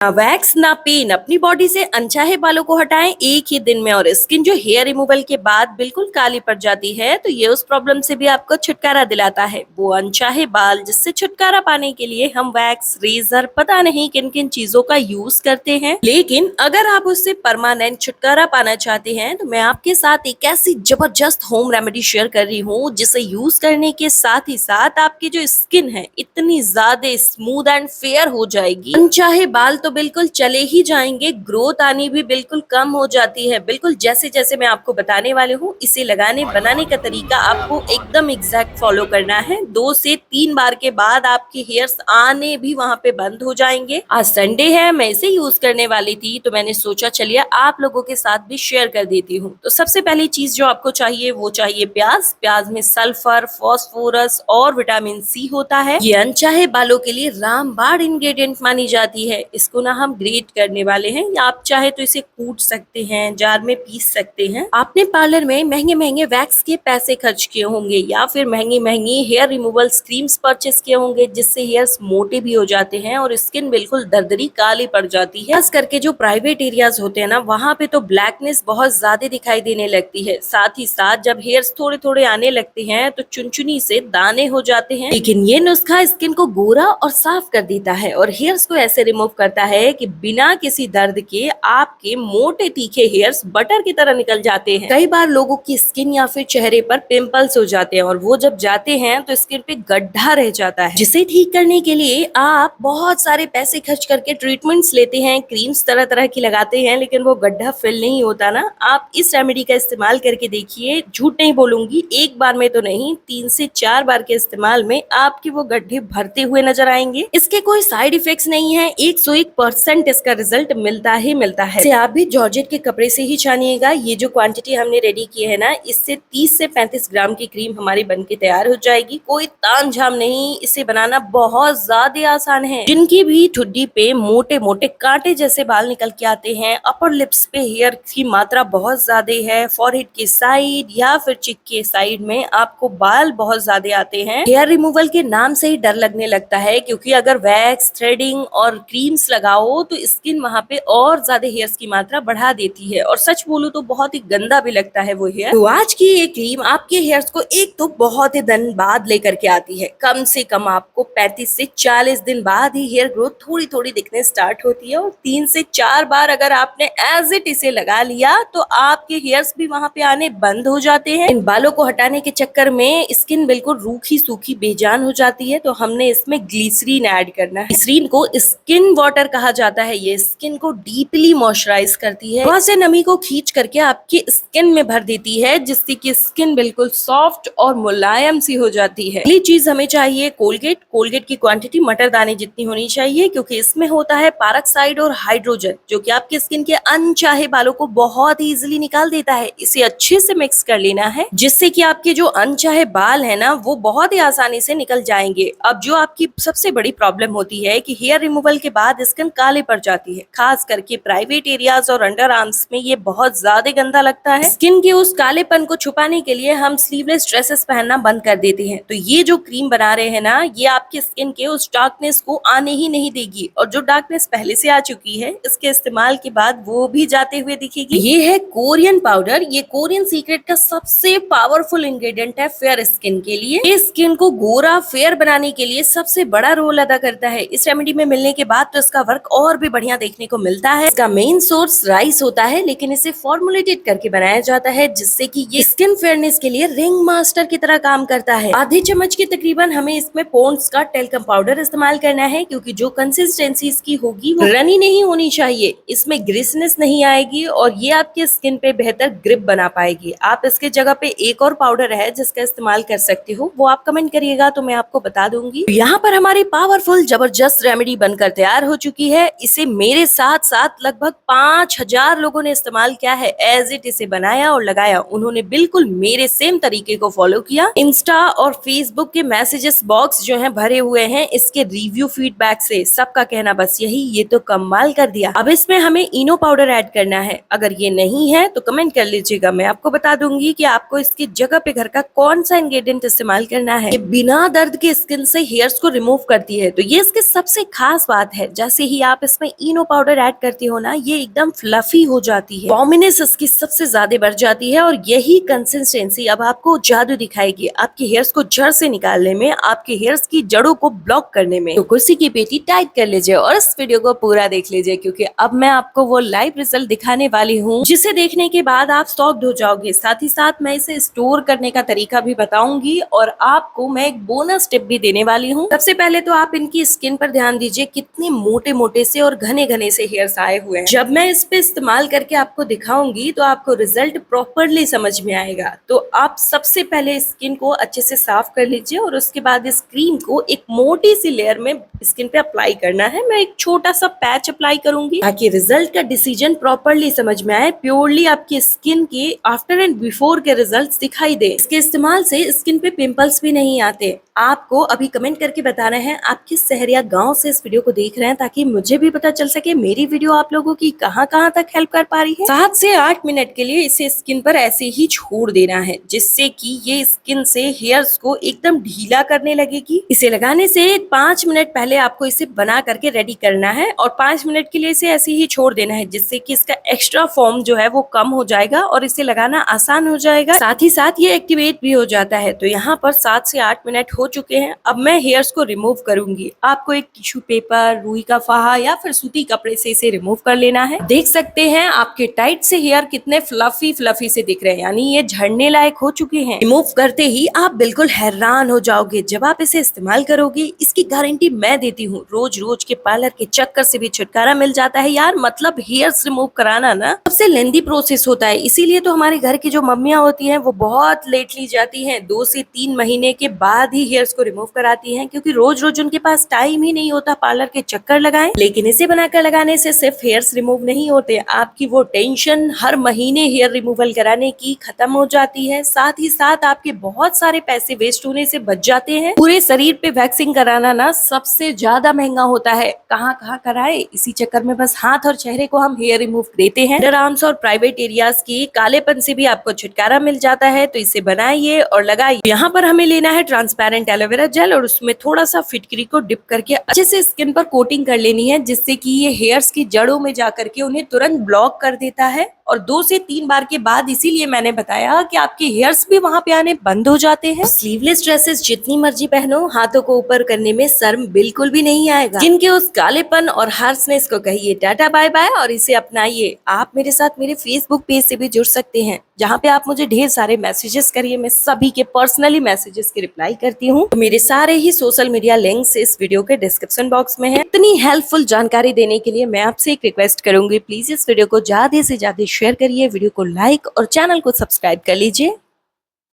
ना वैक्स ना पेन, अपनी बॉडी से अनचाहे बालों को हटाएं एक ही दिन में। और स्किन जो हेयर रिमूवल के बाद बिल्कुल काली पड़ जाती है, तो ये उस प्रॉब्लम से भी आपको छुटकारा दिलाता है। वो अनचाहे बाल जिससे छुटकारा पाने के लिए हम वैक्स, रेजर, पता नहीं किन किन चीजों का यूज करते हैं, लेकिन अगर आप उससे परमानेंट छुटकारा पाना चाहते हैं तो मैं आपके साथ एक ऐसी जबरदस्त होम रेमेडी शेयर कर रही हूँ जिसे यूज करने के साथ ही साथ आपकी जो स्किन है इतनी ज्यादा स्मूथ एंड फेयर हो जाएगी, अनचाहे बाल तो बिल्कुल चले ही जाएंगे, ग्रोथ आनी भी बिल्कुल कम हो जाती है। बिल्कुल जैसे जैसे मैं आपको बताने वाले हूँ, इसे लगाने बनाने का तरीका आपको एकदम एग्जैक्ट फॉलो करना है। 2 से 3 बार के बाद आपके हेयर्स आने भी वहां पे बंद हो जाएंगे। आज संडे है, मैं इसे यूज करने वाली थी तो मैंने सोचा चलिए आप लोगों के साथ भी शेयर कर देती हूँ। तो सबसे पहली चीज जो आपको चाहिए वो चाहिए प्याज। प्याज में सल्फर, फास्फोरस और विटामिन सी होता है। ये अनचाहे बालों के लिए रामबाण इंग्रेडिएंट मानी जाती है। इसको ना हम ग्रेट करने वाले हैं, या आप चाहे तो इसे कूट सकते हैं, जार में पीस सकते हैं। आपने पार्लर में महंगे महंगे वैक्स के पैसे खर्च किए होंगे या फिर महंगी महंगी हेयर रिमूवल क्रीम्स परचेस किए होंगे जिससे हेयर्स मोटे भी हो जाते हैं और स्किन बिल्कुल दरदरी काली पड़ जाती है। खास करके जो प्राइवेट एरियाज होते हैं ना, वहाँ पे तो ब्लैकनेस बहुत ज्यादा दिखाई देने लगती है। साथ ही साथ जब हेयर्स थोड़े थोड़े आने लगते हैं तो चुनचुनी से दाने हो जाते हैं। लेकिन ये नुस्खा स्किन को गोरा और साफ कर देता है और हेयर्स को ऐसे रिमूव करता है कि बिना किसी दर्द के आपके मोटे तीखे हेयर्स बटर की तरह निकल जाते हैं। कई बार लोगों की स्किन या फिर चेहरे पर पिंपल्स हो जाते हैं और वो जब जाते हैं तो स्किन पे गड्ढा रह जाता है, जिसे ठीक करने के लिए आप बहुत सारे पैसे खर्च करके ट्रीटमेंट्स लेते हैं, क्रीम्स तरह तरह की लगाते हैं, लेकिन वो गड्ढा फिल नहीं होता ना। आप इस रेमेडी का इस्तेमाल करके देखिए, झूठ नहीं बोलूंगी, एक बार में तो नहीं, 3 से 4 बार के इस्तेमाल में आपके वो गड्ढे भरते हुए नजर आएंगे। इसके कोई साइड इफेक्ट्स नहीं है, 101% इसका रिजल्ट मिलता ही मिलता है। इसे आप भी जॉर्जेट के कपड़े से ही छानिएगा। ये जो क्वांटिटी हमने रेडी की है ना, इससे 30 से 35 ग्राम की क्रीम हमारी बनके तैयार हो जाएगी। कोई तामझाम नहीं, इसे बनाना बहुत ज्यादा आसान है। जिनकी भी ठुड्डी पे मोटे मोटे कांटे जैसे बाल निकल के आते हैं, अपर लिप्स पे हेयर की मात्रा बहुत ज्यादा है, फॉरहेड के साइड या फिर चिक के साइड में आपको बाल बहुत ज्यादा आते हैं, हेयर रिमूवल के नाम से ही डर लगने लगता है, क्योंकि अगर वैक्स, थ्रेडिंग और क्रीम्स लगाओ तो स्किन वहां पे और ज्यादा हेयर्स की मात्रा बढ़ा देती है और सच बोलूं तो बहुत ही गंदा भी लगता है वो हेयर। तो आज की ये क्रीम आपके हेयर्स को एक तो बहुत ही दिन बाद लेकर के आती है, कम से कम आपको 35 से 40 दिन बाद ही हेयर ग्रोथ थोड़ी थोड़ी दिखने स्टार्ट होती है। और 3 से 4 बार अगर आपने एज इट इसे लगा लिया तो आपके हेयर्स भी वहां पे आने बंद हो जाते हैं। इन बालों को हटाने के चक्कर में स्किन बिल्कुल रूखी सूखी बेजान हो जाती है, तो हमने इसमें ग्लिसरीन ऐड करना है। ग्लिसरीन को स्किन वाटर कहा जाता है। ये स्किन को डीपली मॉइस्चराइज करती है, वहां से नमी को खींच करके आपकी स्किन में भर देती है, जिससे कि स्किन बिल्कुल सॉफ्ट और मुलायम सी हो जाती है। अगली चीज हमें चाहिए कोलगेट। कोलगेट की क्वांटिटी मटर दाने जितनी होनी चाहिए, क्योंकि इसमें होता है पैरोक्साइड और हाइड्रोजन, जो कि आपके स्किन के अनचाहे बालों को बहुत ही इजिली निकाल देता है। इसे अच्छे से मिक्स कर लेना है, जिससे कि आपके जो अनचाहे बाल है ना, वो बहुत ही आसानी से निकल जाएंगे। अब जो आपकी सबसे बड़ी प्रॉब्लम होती है कि हेयर रिमूवल के बाद स्किन काले पड़ जाती है, खास करके प्राइवेट एरियाज और अंडर आर्म्स में ये बहुत ज्यादा गंदा लगता है। स्किन के उस कालेपन को छुपाने के लिए हम स्लीवलेस ड्रेसेस पहनना बंद कर देते हैं। तो ये जो क्रीम बना रहे हैं ना, ये आपके स्किन के उस डार्कनेस को आने ही नहीं देगी, और जो डार्कनेस पहले से आ चुकी है इसके इस्तेमाल के बाद वो भी जाते हुए दिखेगी। ये है कोरियन पाउडर। ये कोरियन सीक्रेट का सबसे पावरफुल इंग्रेडिएंट है फेयर स्किन के लिए। ये स्किन को गोरा फेयर बनाने के लिए सबसे बड़ा रोल अदा करता है। इस रेमेडी में मिलने के बाद तो इसका वर्क और भी बढ़िया देखने को मिलता है। इसका मेन सोर्स राइस होता है, लेकिन इसे फॉर्मुलेटेड करके बनाया जाता है, जिससे कि ये स्किन फेयरनेस के लिए रिंग मास्टर की तरह काम करता है। आधे चम्मच के तकरीबन हमें इसमें पॉन्ड्स का टेल्कम पाउडर इस्तेमाल करना है, क्योंकि जो कंसिस्टेंसी इसकी होगी वो रनी नहीं होनी चाहिए, इसमें ग्रिसनेस नहीं आएगी और ये आपके स्किन पे बेहतर ग्रिप बना पाएगी। आप इसके जगह पे एक और पाउडर है जिसका इस्तेमाल कर सकते हो, वो आप कमेंट करिएगा तो मैं आपको बता दूंगी। यहाँ पर हमारी पावरफुल जबरदस्त रेमेडी बनकर तैयार हो चुकी है। इसे मेरे साथ साथ लगभग 5000 लोगों ने इस्तेमाल किया है। एज इट इसे बनाया और लगाया, उन्होंने बिल्कुल मेरे सेम तरीके को फॉलो किया। इंस्टा और फेसबुक के मैसेजेस बॉक्स जो है भरे हुए हैं इसके रिव्यू फीडबैक से। सबका कहना बस यही, ये तो कमाल कर दिया। अब इसमें हमें इनो पाउडर ऐड करना है। अगर ये नहीं है तो कमेंट कर लीजिएगा, मैं आपको बता दूंगी कि आपको इसकी जगह पे घर का कौन सा इंग्रेडिएंट इस्तेमाल करना है। ये बिना दर्द के स्किन से हेयर्स को रिमूव करती है, तो ये इसकी सबसे खास बात है। जैसे ही आप इसमें इनो पाउडर ऐड करते हो ना, ये एकदम फ्लफी हो जाती है, वॉमिनेस इसकी सबसे ज्यादा बढ़ जाती है और यही कंसिस्टेंसी अब आपको जादू दिखाएगी आपके हेयर्स को जड़ से निकालने में, आपके हेयर्स की जड़ों को ब्लॉक करने में। तो कुर्सी की पेटी टाइट कर लीजिए और इस वीडियो को पूरा देख लीजिए, क्योंकि अब मैं आपको वो लाइव रिजल्ट दिखाने वाली हूँ जिसे देखने के बाद आप शॉक्ड हो जाओगे। साथ ही साथ मैं इसे स्टोर करने का तरीका भी बताऊंगी और आपको मैं एक बोनस टिप भी देने वाली हूँ। सबसे पहले तो आप इनकी स्किन पर ध्यान दीजिए, कितने मोटे मोटे से और घने घने से हेयर्स आए हुए हैं। जब मैं इस पे इस्तेमाल करके आपको दिखाऊंगी तो आपको रिजल्ट प्रॉपरली समझ में आएगा। तो आप सबसे पहले स्किन को अच्छे से साफ कर लीजिए और उसके बाद इस क्रीम को एक मोटी सी लेयर में स्किन पे अप्लाई करना है। मैं एक छोटा सा पैच अप्लाई करूंगी ताकि रिजल्ट का डिसीजन प्रॉपरली समझ में आए, प्योरली आपकी स्किन के आफ्टर एंड बिफोर के रिजल्ट्स दिखाई दे। इसके इस्तेमाल से स्किन पे पिंपल्स भी नहीं आते। आपको अभी कमेंट करके बताना है आप किस शहर या गांव से इस वीडियो को देख रहे हैं, ताकि मुझे भी पता चल सके मेरी वीडियो आप लोगों की कहां कहां तक हेल्प कर पा रही है। 7 से 8 मिनट के लिए इसे स्किन पर ऐसे ही छोड़ देना है, जिससे कि ये स्किन से हेयर्स को एकदम ढीला करने लगेगी। इसे लगाने से 5 मिनट पहले आपको इसे बना करके रेडी करना है और 5 मिनट के लिए इसे ऐसे ही छोड़ देना है, जिससे कि इसका एक्स्ट्रा फॉर्म जो है वो कम हो जाएगा और इसे लगाना आसान हो जाएगा। साथ ही साथ ये एक्टिवेट भी हो जाता है। तो यहाँ पर 7 से 8 मिनट हो चुके हैं। अब मैं हेयर्स को रिमूव करूंगी। आपको एक टिश्यू पेपर, रुई का फाहा या फिर सूती कपड़े से इसे रिमूव कर लेना है। देख सकते हैं आपके टाइट से हेयर कितने फ्लफी फ्लफी से दिख रहे हैं, यानी ये झड़ने लायक हो चुके हैं। रिमूव करते ही आप बिल्कुल हैरान हो जाओगे जब आप इसे इस्तेमाल करोगे। इसकी गारंटी मैं देती हूँ। रोज रोज के पार्लर के चक्कर से भी छुटकारा मिल जाता है यार। मतलब हेयर्स रिमूव कराना ना सबसे लेंदी प्रोसेस होता है, इसीलिए तो हमारे घर की जो मम्मियाँ होती हैं वो बहुत लेटली जाती हैं, 2 से 3 महीने के बाद ही हेयर्स को रिमूव कराती हैं, क्योंकि रोज रोज उनके पास टाइम ही नहीं होता पार्लर के चक्कर लगाएं। लेकिन इसे बनाकर लगाने से सिर्फ हेयर्स रिमूव नहीं होते, आपकी वो टेंशन हर महीने हेयर रिमूवल कराने की खत्म हो जाती है। साथ ही साथ आपके बहुत सारे पैसे वेस्ट होने से बच जाते हैं। पूरे शरीर पे वैक्सिंग कराना ना सबसे ज्यादा महंगा होता है, कहाँ कहाँ कराए, इसी चक्कर में बस हाथ और चेहरे को हम हेयर रिमूव देते हैं। अंडर आर्म्स और प्राइवेट एरियाज की कालेपन से भी आपको छुटकारा मिल जाता है। तो इसे बनाइए और लगाइए। यहाँ पर हमें लेना है ट्रांसपेरेंट एलोवेरा जेल और उसमें थोड़ा सा फिटकरी को डिप करके अच्छे से स्किन पर कोटिंग कर लेनी है, जिससे कि ये हेयर्स की जड़ों में जाकर के उन्हें तुरंत ब्लॉक कर देता है। और 2 से 3 बार के बाद इसीलिए मैंने बताया कि आपके हेयर्स भी वहां पे आने बंद हो जाते हैं। स्लीवलेस ड्रेसेस जितनी मर्जी पहनो, हाथों को ऊपर करने में शर्म बिल्कुल भी नहीं आएगा। जिनके उस कालेपन और हार्शनेस को कहिए टाटा बाय बाय और इसे अपनाइए। आप मेरे साथ मेरे फेसबुक पेज से भी जुड़ सकते हैं, जहाँ पे आप मुझे ढेर सारे मैसेजेस करिए। मैं सभी के पर्सनली मैसेजेस की रिप्लाई करती हूँ। तो मेरे सारे ही सोशल मीडिया लिंक्स इस वीडियो के डिस्क्रिप्शन बॉक्स में है। इतनी हेल्पफुल जानकारी देने के लिए मैं आपसे एक रिक्वेस्ट करूंगी, प्लीज इस वीडियो को ज्यादा से ज्यादा शेयर करिए, वीडियो को लाइक और चैनल को सब्सक्राइब कर लीजिए।